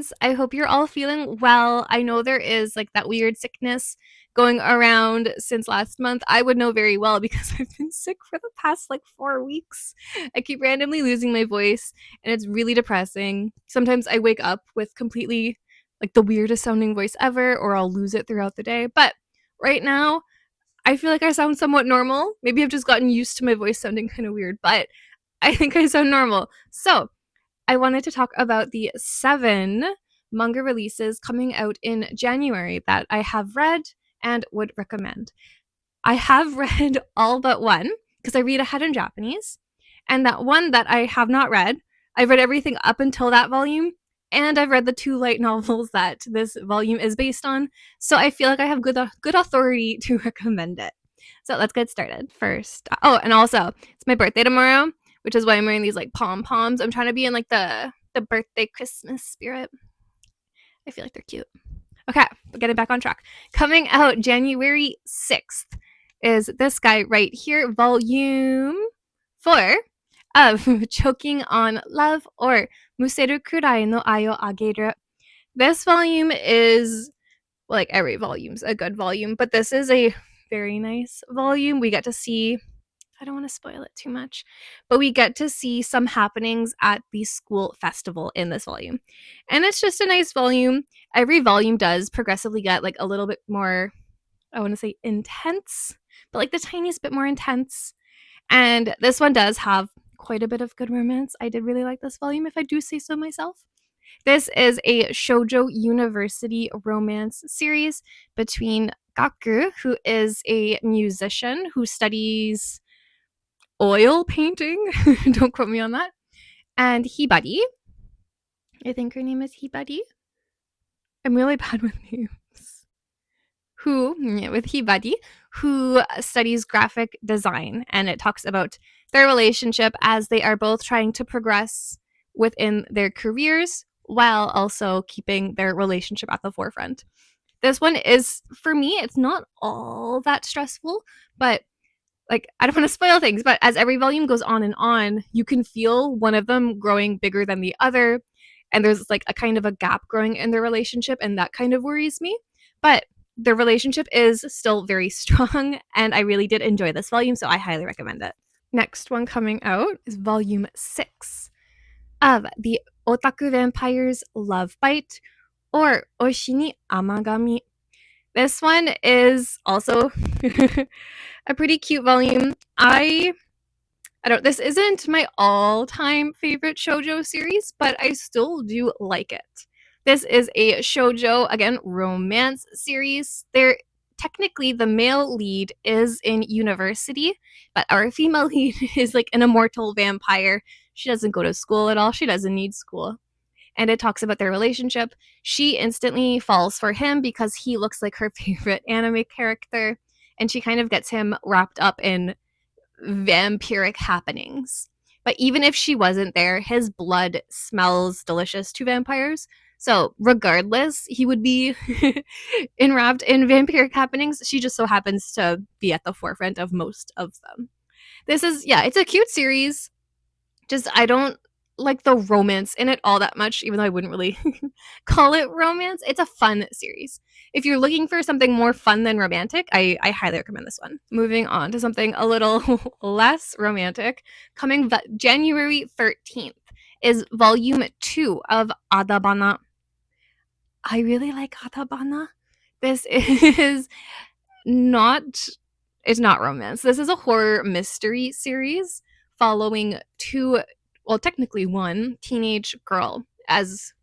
friends. I hope you're all feeling well. I know there is like that weird sickness going around since last month. I would know very well because I've been sick for the past like 4 weeks. I keep randomly losing my voice and it's really depressing. Sometimes I wake up with completely like the weirdest sounding voice ever, or I'll lose it throughout the day. But right now, I feel like I sound somewhat normal. Maybe I've just gotten used to my voice sounding kind of weird, but I think I sound normal. So, I wanted to talk about the 7 manga releases coming out in January that I have read and would recommend. I have read all but one because I read ahead in Japanese. And that one that I have not read, I've read everything up until that volume. And I've read the 2 light novels that this volume is based on. So I feel like I have good authority to recommend it. So let's get started first. Oh, and also, it's my birthday tomorrow, which is why I'm wearing these like pom-poms. I'm trying to be in like the birthday Christmas spirit. I feel like they're cute. Okay, but getting back on track. Coming out January 6th is this guy right here, volume 4 of Choking on Love, or Museru Kurai no Ai o Ageru. This volume is, well, like every volume's a good volume, but this is a very nice volume. We get to see, I don't want to spoil it too much, but we get to see some happenings at the school festival in this volume. And it's just a nice volume. Every volume does progressively get like a little bit more, I want to say intense, but like the tiniest bit more intense. And this one does have quite a bit of good romance. I did really like this volume, if I do say so myself. This is a shoujo university romance series between Gaku, who is a musician who studies oil painting. Don't quote me on that. And Hibari. I think her name is Hibari. I'm really bad with names. With Hibari, who studies graphic design. And it talks about their relationship as they are both trying to progress within their careers while also keeping their relationship at the forefront. This one is, for me, it's not all that stressful, but like, I don't want to spoil things, but as every volume goes on, you can feel one of them growing bigger than the other. And there's like a kind of a gap growing in their relationship, and that kind of worries me. But their relationship is still very strong, and I really did enjoy this volume, so I highly recommend it. Next one coming out is volume 6 of the Otaku Vampire's Love Bite, or Oshi ni Amagami. This one is also a pretty cute volume. This isn't my all-time favorite shoujo series, but I still do like it. This is a shoujo, again, romance series. Technically, the male lead is in university, but our female lead is like an immortal vampire. She doesn't go to school at all. She doesn't need school. And it talks about their relationship. She instantly falls for him because he looks like her favorite anime character, and she kind of gets him wrapped up in vampiric happenings. But even if she wasn't there, his blood smells delicious to vampires. So regardless, he would be enwrapped in vampiric happenings. She just so happens to be at the forefront of most of them. It's a cute series. Just, I don't like the romance in it all that much, even though I wouldn't really call it romance. It's a fun series. If you're looking for something more fun than romantic, I highly recommend this one. Moving on to something a little less romantic, coming January 13th is volume 2 of Adabana. I really like Adabana. This is it's not romance. This is a horror mystery series following technically one teenage girl, as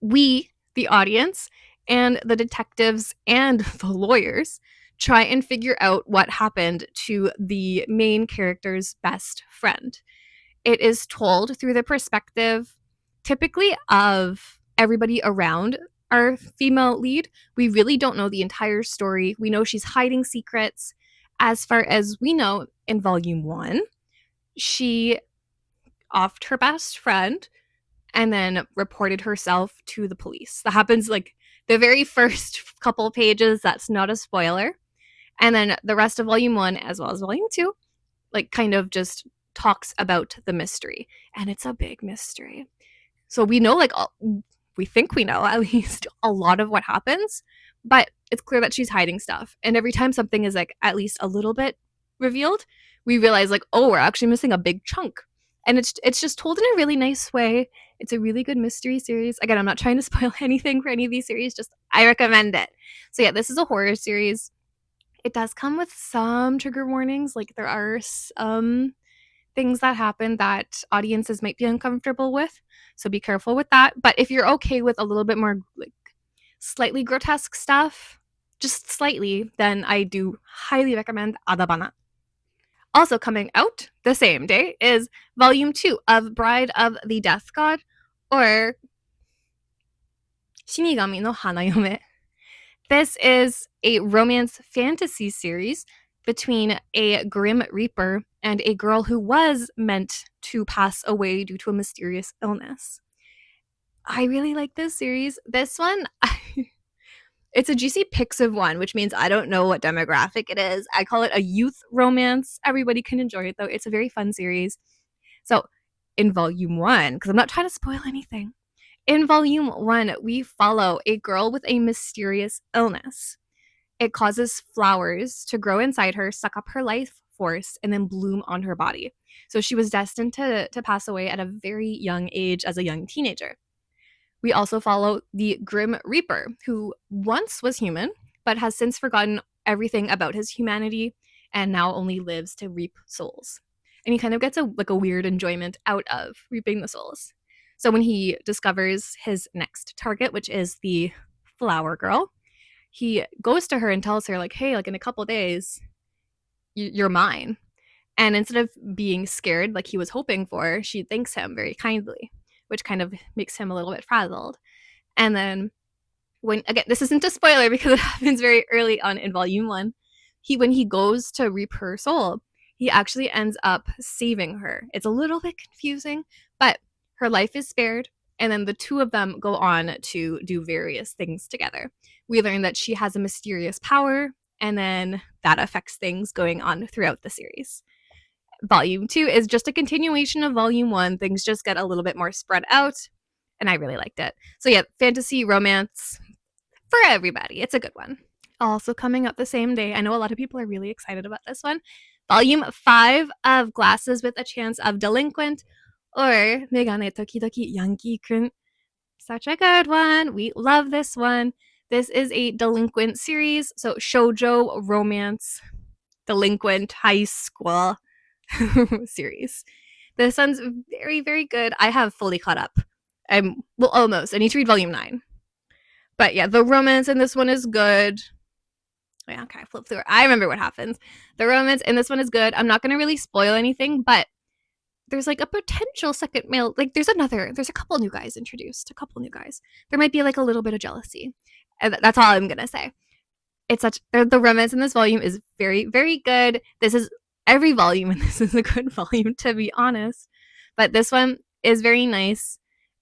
we, the audience, and the detectives and the lawyers try and figure out what happened to the main character's best friend. It is told through the perspective, typically, of everybody around our female lead. We really don't know the entire story. We know she's hiding secrets. As far as we know, in volume 1, she offed her best friend and then reported herself to the police. That happens like the very first couple pages. That's not a spoiler. And then the rest of volume 1, as well as volume 2, like kind of just talks about the mystery. And it's a big mystery. So we know like we think we know at least a lot of what happens, but it's clear that she's hiding stuff. And every time something is like at least a little bit revealed, we realize like, oh, we're actually missing a big chunk. And it's just told in a really nice way. It's a really good mystery series. Again, I'm not trying to spoil anything for any of these series, just I recommend it. So yeah, this is a horror series. It does come with some trigger warnings, like there are some things that happen that audiences might be uncomfortable with. So be careful with that. But if you're okay with a little bit more like slightly grotesque stuff, just slightly, then I do highly recommend Adabana. Also coming out the same day is Volume 2 of Bride of the Death God, or Shinigami no Hanayome. This is a romance fantasy series between a Grim Reaper and a girl who was meant to pass away due to a mysterious illness. I really like this series. This one, it's a GC Pixiv one, which means I don't know what demographic it is. I call it a youth romance. Everybody can enjoy it, though. It's a very fun series. So, in Volume 1, because I'm not trying to spoil anything, in Volume 1, we follow a girl with a mysterious illness. It causes flowers to grow inside her, suck up her life force, and then bloom on her body. So she was destined to pass away at a very young age as a young teenager. We also follow the Grim Reaper, who once was human, but has since forgotten everything about his humanity and now only lives to reap souls. And he kind of gets a weird enjoyment out of reaping the souls. So when he discovers his next target, which is the flower girl, he goes to her and tells her, like, hey, like in a couple days, you're mine. And instead of being scared like he was hoping for, she thanks him very kindly, which kind of makes him a little bit frazzled. And then again, this isn't a spoiler because it happens very early on in Volume 1, when he goes to reap her soul, he actually ends up saving her. It's a little bit confusing, but her life is spared, and then the two of them go on to do various things together. We learn that she has a mysterious power, and then that affects things going on throughout the series. Volume 2 is just a continuation of Volume 1. Things just get a little bit more spread out, and I really liked it. So yeah, fantasy romance for everybody. It's a good one. Also coming up the same day, I know a lot of people are really excited about this one. Volume 5 of Glasses with a Chance of Delinquent, or Megane Tokidoki Yankee-kun. Such a good one. We love this one. This is a delinquent series, so shoujo romance delinquent high school series. This one's very, very good. I have fully caught up. Almost. I need to read Volume 9. But yeah, the romance in this one is good. Yeah, okay, I flip through it. I remember what happens. The romance in this one is good. I'm not going to really spoil anything, but there's like a potential second male. Like there's a couple new guys introduced. There might be like a little bit of jealousy. And that's all I'm going to say. The romance in this volume is very, very good. This is every volume, and this is a good volume, to be honest. But this one is very nice,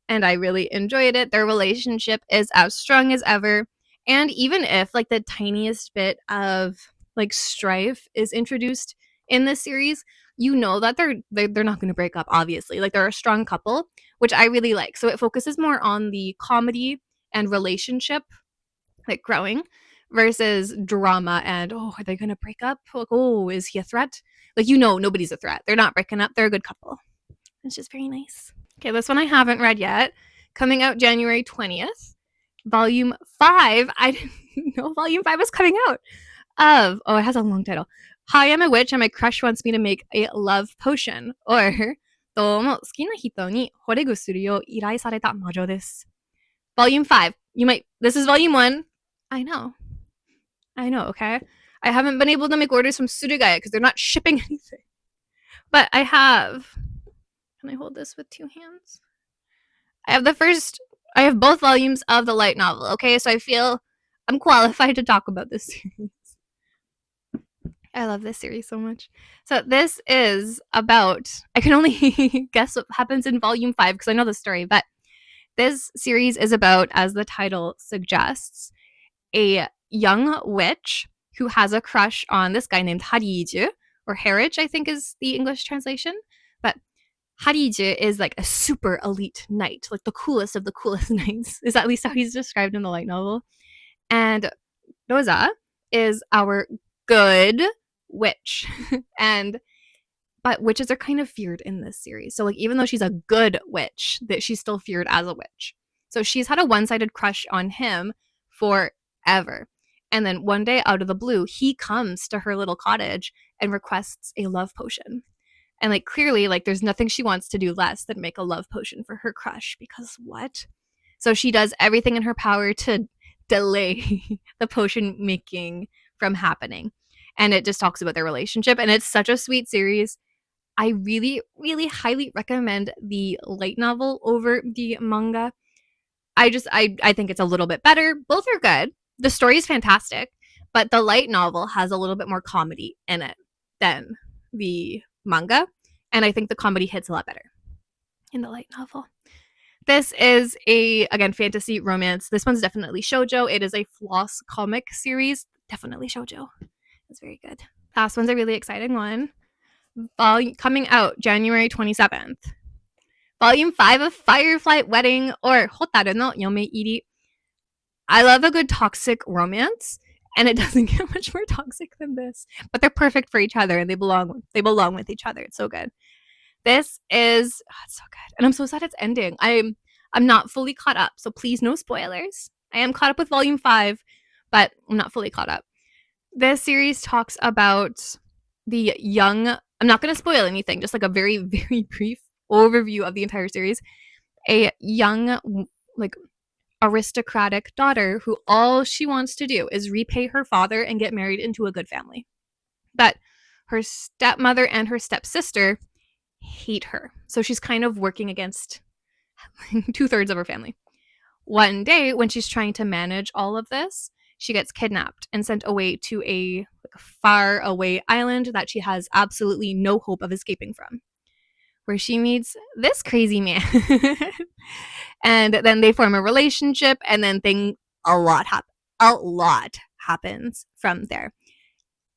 and I really enjoyed it. Their relationship is as strong as ever. And even if like the tiniest bit of like strife is introduced in this series, you know that they're not going to break up, obviously. Like they're a strong couple, which I really like. So it focuses more on the comedy and relationship like growing versus drama and, oh, are they going to break up? Like, oh, is he a threat? Like, nobody's a threat. They're not breaking up. They're a good couple. It's just very nice. Okay, this one I haven't read yet. Coming out January 20th. Volume 5. I didn't know Volume 5 was coming out. It has a long title. Hi, I'm a witch and my crush wants me to make a love potion. Or, どうも好きな人に惚れ薬を依頼された魔女です. Volume 5. This is Volume 1. I know, okay? I haven't been able to make orders from Surugaya because they're not shipping anything. But I have. Can I hold this with two hands? I have both volumes of the light novel, okay? So I feel I'm qualified to talk about this series. I love this series so much. So this is about, I can only guess what happens in Volume 5 because I know the story, but this series is about, as the title suggests, a young witch who has a crush on this guy named Hariju, or Harich, I think is the English translation. But Hariju is like a super elite knight, like the coolest of the coolest knights, is at least how he's described in the light novel. And Rosa is our good witch. and but witches are kind of feared in this series. So like even though she's a good witch, that she's still feared as a witch. So she's had a one-sided crush on him forever. And then one day out of the blue, he comes to her little cottage and requests a love potion. And like clearly like there's nothing she wants to do less than make a love potion for her crush because what? So she does everything in her power to delay the potion making from happening. And it just talks about their relationship and it's such a sweet series. I really, really highly recommend the light novel over the manga. I think it's a little bit better. Both are good. The story is fantastic, but the light novel has a little bit more comedy in it than the manga, and I think the comedy hits a lot better in the light novel. This is a again fantasy romance. This one's definitely shoujo. It is a floss comic series. Definitely shoujo. It's very good. Last one's a really exciting one. Coming out January 27th. Volume 5 of Firefly Wedding or Hotaru no Yomeiri. I love a good toxic romance, and it doesn't get much more toxic than this. But they're perfect for each other, and they belong with each other. It's so good. This is it's so good, and I'm so sad it's ending. I'm not fully caught up, so please no spoilers. I am caught up with Volume 5, but I'm not fully caught up. This series talks about the young. I'm not going to spoil anything, just like a very, very brief overview of the entire series. A young, like, aristocratic daughter who all she wants to do is repay her father and get married into a good family. But her stepmother and her stepsister hate her. So she's kind of working against 2/3 of her family. One day, when she's trying to manage all of this, she gets kidnapped and sent away to a far away island that she has absolutely no hope of escaping from, where she meets this crazy man. And then they form a relationship, and then a lot happens from there.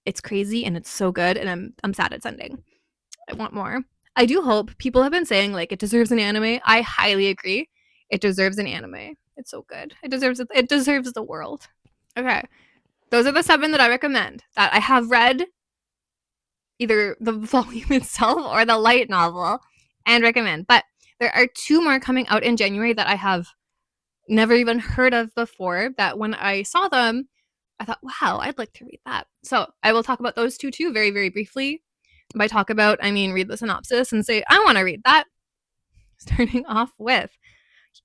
It's crazy and it's so good, and I'm sad it's ending. I want more. I do hope. People have been saying like it deserves an anime. I highly agree. It deserves an anime. It's so good. It deserves it. It deserves the world. Okay. Those are the 7 that I recommend that I have read either the volume itself or the light novel and recommend. But there are 2 more coming out in January that I have never even heard of before, that when I saw them, I thought, wow, I'd like to read that. So I will talk about those 2 too very, very briefly. By talk about, I mean read the synopsis and say, I want to read that. Starting off with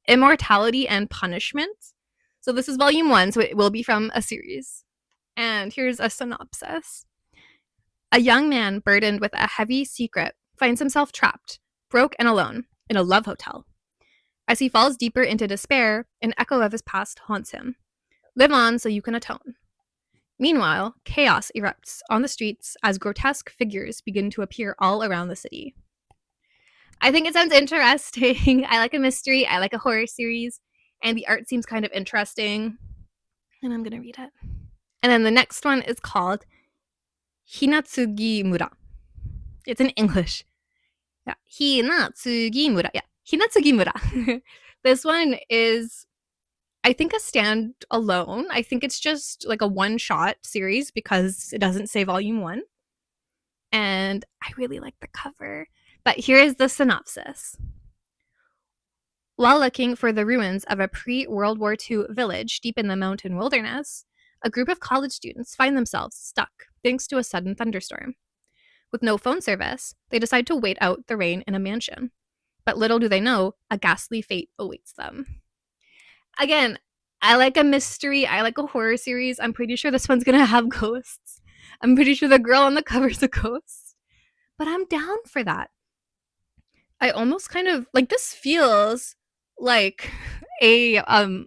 Immortality and Punishments. So this is volume 1, so it will be from a series. And here's a synopsis. A young man burdened with a heavy secret finds himself trapped, broke and alone, in a love hotel. As he falls deeper into despair, an echo of his past haunts him. Live on so you can atone. Meanwhile, chaos erupts on the streets as grotesque figures begin to appear all around the city. I think it sounds interesting. I like a mystery. I like a horror series. And the art seems kind of interesting. And I'm going to read it. And then the next one is called Hinatsugimura. It's in English. Yeah. Hinatsugimura. Yeah. Hinatsugimura. This one is, I think, a standalone. I think it's just like a one-shot series because it doesn't say volume 1. And I really like the cover. But here is the synopsis. While looking for the ruins of a pre-World War II village deep in the mountain wilderness, a group of college students find themselves stuck thanks to a sudden thunderstorm. With no phone service, they decide to wait out the rain in a mansion. But little do they know, a ghastly fate awaits them. Again, I like a mystery. I like a horror series. I'm pretty sure this one's going to have ghosts. I'm pretty sure the girl on the cover is a ghost. But I'm down for that. I almost kind of like, this feels like a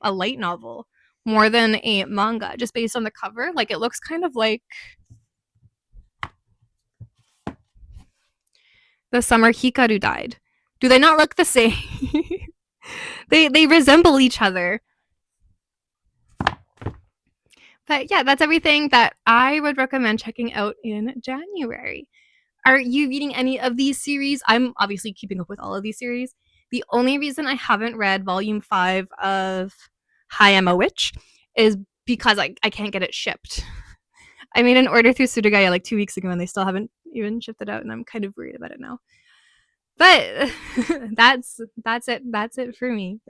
light novel more than a manga, just based on the cover. Like, it looks kind of like The Summer Hikaru Died. Do they not look the same? They resemble each other. But yeah, that's everything that I would recommend checking out in January. Are you reading any of these series? I'm obviously keeping up with all of these series. The only reason I haven't read volume 5 of Hi, I'm a Witch is because I can't get it shipped. I made an order through Sudagaya like 2 weeks ago and they still haven't even shipped it out, and I'm kind of worried about it now. But that's it. That's it for me.